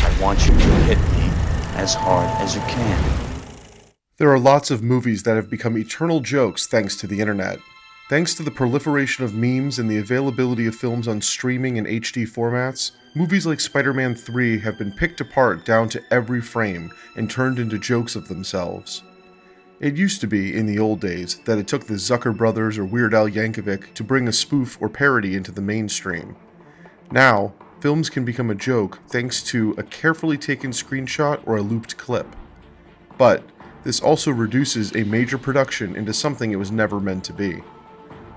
I want you to hit me as hard as you can. There are lots of movies that have become eternal jokes thanks to the internet. Thanks to the proliferation of memes and the availability of films on streaming and HD formats, movies like Spider-Man 3 have been picked apart down to every frame and turned into jokes of themselves. It used to be, in the old days, that it took the Zucker brothers or Weird Al Yankovic to bring a spoof or parody into the mainstream. Now, films can become a joke thanks to a carefully taken screenshot or a looped clip. But this also reduces a major production into something it was never meant to be.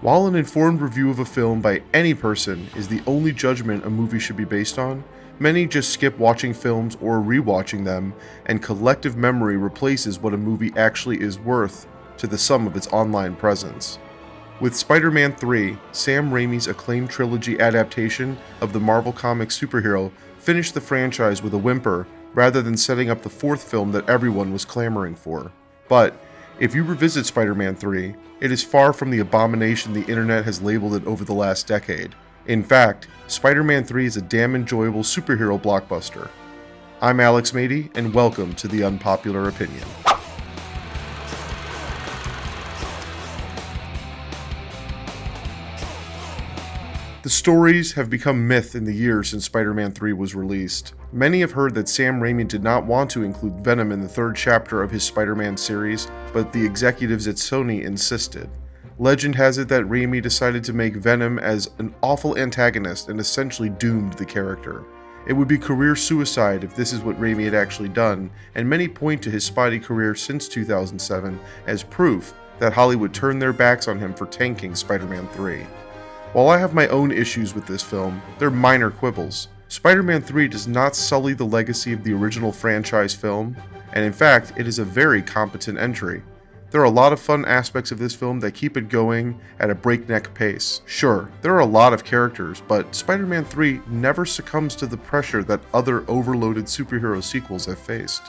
While an informed review of a film by any person is the only judgment a movie should be based on, many just skip watching films or rewatching them, and collective memory replaces what a movie actually is worth to the sum of its online presence. With Spider-Man 3, Sam Raimi's acclaimed trilogy adaptation of the Marvel Comics superhero finished the franchise with a whimper rather than setting up the fourth film that everyone was clamoring for. But if you revisit Spider-Man 3, it is far from the abomination the internet has labeled it over the last decade. In fact, Spider-Man 3 is a damn enjoyable superhero blockbuster. I'm Alex Mady, and welcome to the Unpopular Opinion. The stories have become myth in the years since Spider-Man 3 was released. Many have heard that Sam Raimi did not want to include Venom in the third chapter of his Spider-Man series, but the executives at Sony insisted. Legend has it that Raimi decided to make Venom as an awful antagonist and essentially doomed the character. It would be career suicide if this is what Raimi had actually done, and many point to his spotty career since 2007 as proof that Hollywood turned their backs on him for tanking Spider-Man 3. While I have my own issues with this film, they're minor quibbles. Spider-Man 3 does not sully the legacy of the original franchise film, and in fact, it is a very competent entry. There are a lot of fun aspects of this film that keep it going at a breakneck pace. Sure, there are a lot of characters, but Spider-Man 3 never succumbs to the pressure that other overloaded superhero sequels have faced.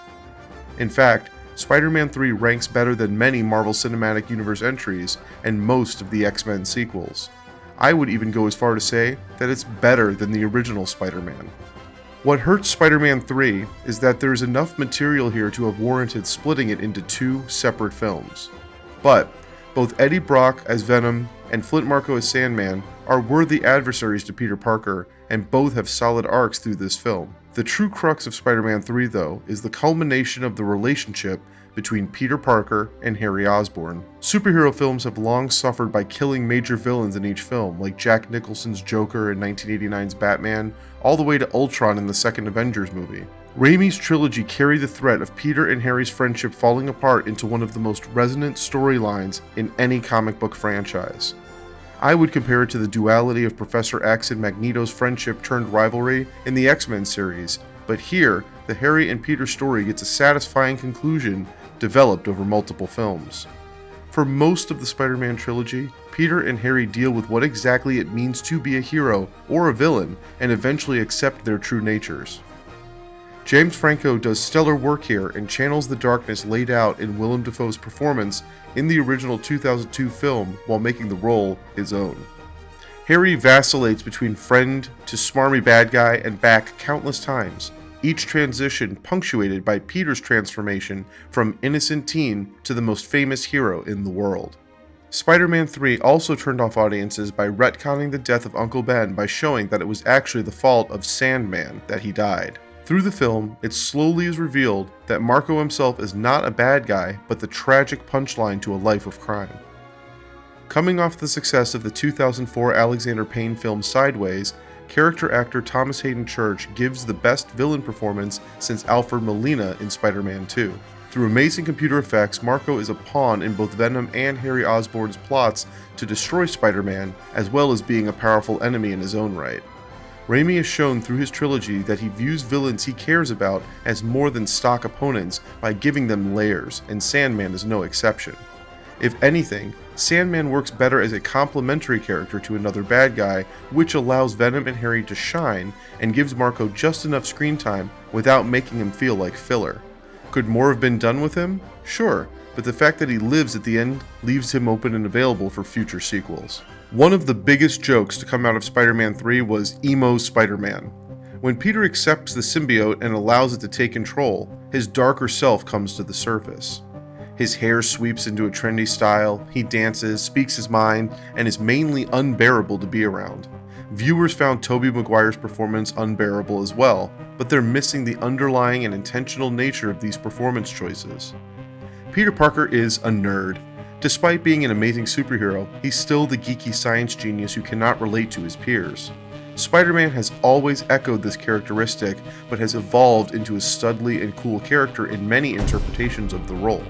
In fact, Spider-Man 3 ranks better than many Marvel Cinematic Universe entries and most of the X-Men sequels. I would even go as far to say that it's better than the original Spider-Man. What hurts Spider-Man 3 is that there is enough material here to have warranted splitting it into two separate films. But both Eddie Brock as Venom and Flint Marko as Sandman are worthy adversaries to Peter Parker, and both have solid arcs through this film. The true crux of Spider-Man 3, though, is the culmination of the relationship between Peter Parker and Harry Osborn. Superhero films have long suffered by killing major villains in each film, like Jack Nicholson's Joker in 1989's Batman, all the way to Ultron in the second Avengers movie. Raimi's trilogy carried the threat of Peter and Harry's friendship falling apart into one of the most resonant storylines in any comic book franchise. I would compare it to the duality of Professor X and Magneto's friendship turned rivalry in the X-Men series, but here, the Harry and Peter story gets a satisfying conclusion developed over multiple films. For most of the Spider-Man trilogy, Peter and Harry deal with what exactly it means to be a hero or a villain and eventually accept their true natures. James Franco does stellar work here and channels the darkness laid out in Willem Dafoe's performance in the original 2002 film while making the role his own. Harry vacillates between friend to smarmy bad guy and back countless times, each transition punctuated by Peter's transformation from innocent teen to the most famous hero in the world. Spider-Man 3 also turned off audiences by retconning the death of Uncle Ben by showing that it was actually the fault of Sandman that he died. Through the film, it slowly is revealed that Marko himself is not a bad guy, but the tragic punchline to a life of crime. Coming off the success of the 2004 Alexander Payne film Sideways, character actor Thomas Hayden Church gives the best villain performance since Alfred Molina in Spider-Man 2. Through amazing computer effects, Marko is a pawn in both Venom and Harry Osborn's plots to destroy Spider-Man, as well as being a powerful enemy in his own right. Raimi has shown through his trilogy that he views villains he cares about as more than stock opponents by giving them layers, and Sandman is no exception. If anything, Sandman works better as a complementary character to another bad guy, which allows Venom and Harry to shine and gives Marko just enough screen time without making him feel like filler. Could more have been done with him? Sure, but the fact that he lives at the end leaves him open and available for future sequels. One of the biggest jokes to come out of Spider-Man 3 was Emo Spider-Man. When Peter accepts the symbiote and allows it to take control, his darker self comes to the surface. His hair sweeps into a trendy style, he dances, speaks his mind, and is mainly unbearable to be around. Viewers found Tobey Maguire's performance unbearable as well, but they're missing the underlying and intentional nature of these performance choices. Peter Parker is a nerd. Despite being an amazing superhero, he's still the geeky science genius who cannot relate to his peers. Spider-Man has always echoed this characteristic, but has evolved into a studly and cool character in many interpretations of the role.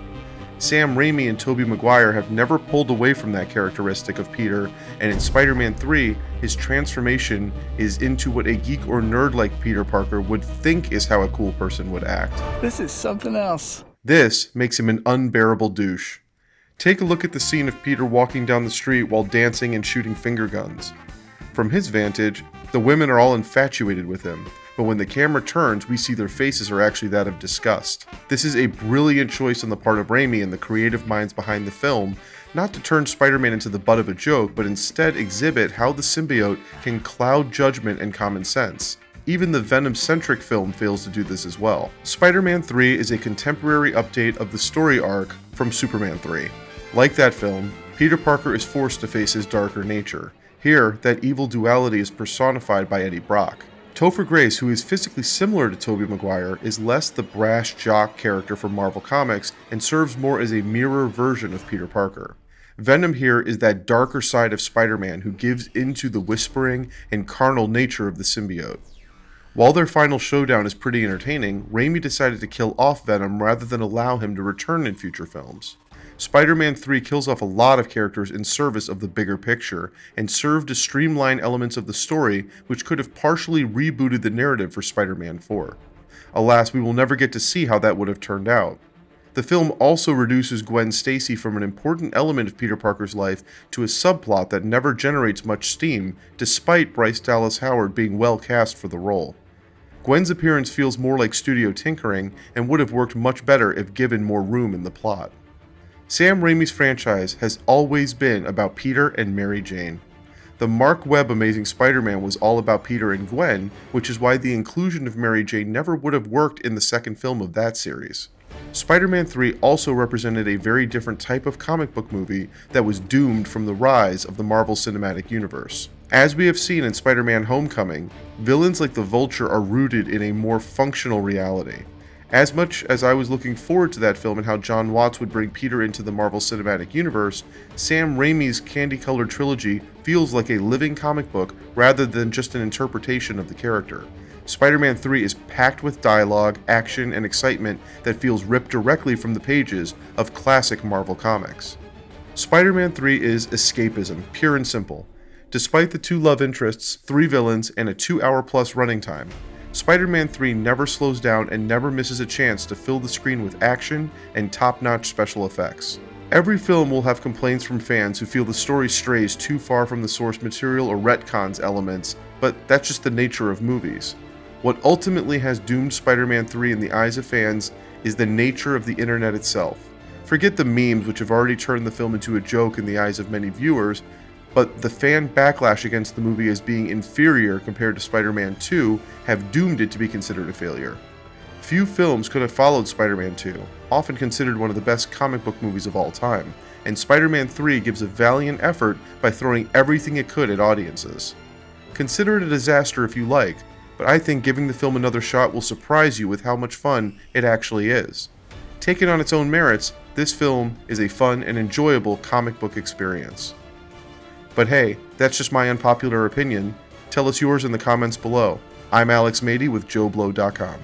Sam Raimi and Tobey Maguire have never pulled away from that characteristic of Peter, and in Spider-Man 3, his transformation is into what a geek or nerd like Peter Parker would think is how a cool person would act. This is something else. This makes him an unbearable douche. Take a look at the scene of Peter walking down the street while dancing and shooting finger guns. From his vantage, the women are all infatuated with him, but when the camera turns, we see their faces are actually that of disgust. This is a brilliant choice on the part of Raimi and the creative minds behind the film, not to turn Spider-Man into the butt of a joke, but instead exhibit how the symbiote can cloud judgment and common sense. Even the Venom-centric film fails to do this as well. Spider-Man 3 is a contemporary update of the story arc from Superman 3. Like that film, Peter Parker is forced to face his darker nature. Here, that evil duality is personified by Eddie Brock. Topher Grace, who is physically similar to Tobey Maguire, is less the brash jock character from Marvel Comics and serves more as a mirror version of Peter Parker. Venom here is that darker side of Spider-Man who gives into the whispering and carnal nature of the symbiote. While their final showdown is pretty entertaining, Raimi decided to kill off Venom rather than allow him to return in future films. Spider-Man 3 kills off a lot of characters in service of the bigger picture, and served to streamline elements of the story which could have partially rebooted the narrative for Spider-Man 4. Alas, we will never get to see how that would have turned out. The film also reduces Gwen Stacy from an important element of Peter Parker's life to a subplot that never generates much steam, despite Bryce Dallas Howard being well cast for the role. Gwen's appearance feels more like studio tinkering, and would have worked much better if given more room in the plot. Sam Raimi's franchise has always been about Peter and Mary Jane. The Mark Webb Amazing Spider-Man was all about Peter and Gwen, which is why the inclusion of Mary Jane never would have worked in the second film of that series. Spider-Man 3 also represented a very different type of comic book movie that was doomed from the rise of the Marvel Cinematic Universe. As we have seen in Spider-Man Homecoming, villains like the Vulture are rooted in a more functional reality. As much as I was looking forward to that film and how John Watts would bring Peter into the Marvel Cinematic Universe, Sam Raimi's candy-colored trilogy feels like a living comic book rather than just an interpretation of the character. Spider-Man 3 is packed with dialogue, action, and excitement that feels ripped directly from the pages of classic Marvel comics. Spider-Man 3 is escapism, pure and simple. Despite the 2 love interests, 3 villains, and a 2-hour-plus running time, Spider-Man 3 never slows down and never misses a chance to fill the screen with action and top-notch special effects. Every film will have complaints from fans who feel the story strays too far from the source material or retcons elements, but that's just the nature of movies. What ultimately has doomed Spider-Man 3 in the eyes of fans is the nature of the internet itself. Forget the memes, which have already turned the film into a joke in the eyes of many viewers, but the fan backlash against the movie as being inferior compared to Spider-Man 2 have doomed it to be considered a failure. Few films could have followed Spider-Man 2, often considered one of the best comic book movies of all time, and Spider-Man 3 gives a valiant effort by throwing everything it could at audiences. Consider it a disaster if you like, but I think giving the film another shot will surprise you with how much fun it actually is. Taken on its own merits, this film is a fun and enjoyable comic book experience. But hey, that's just my unpopular opinion. Tell us yours in the comments below. I'm Alex Mady with JoBlo.com.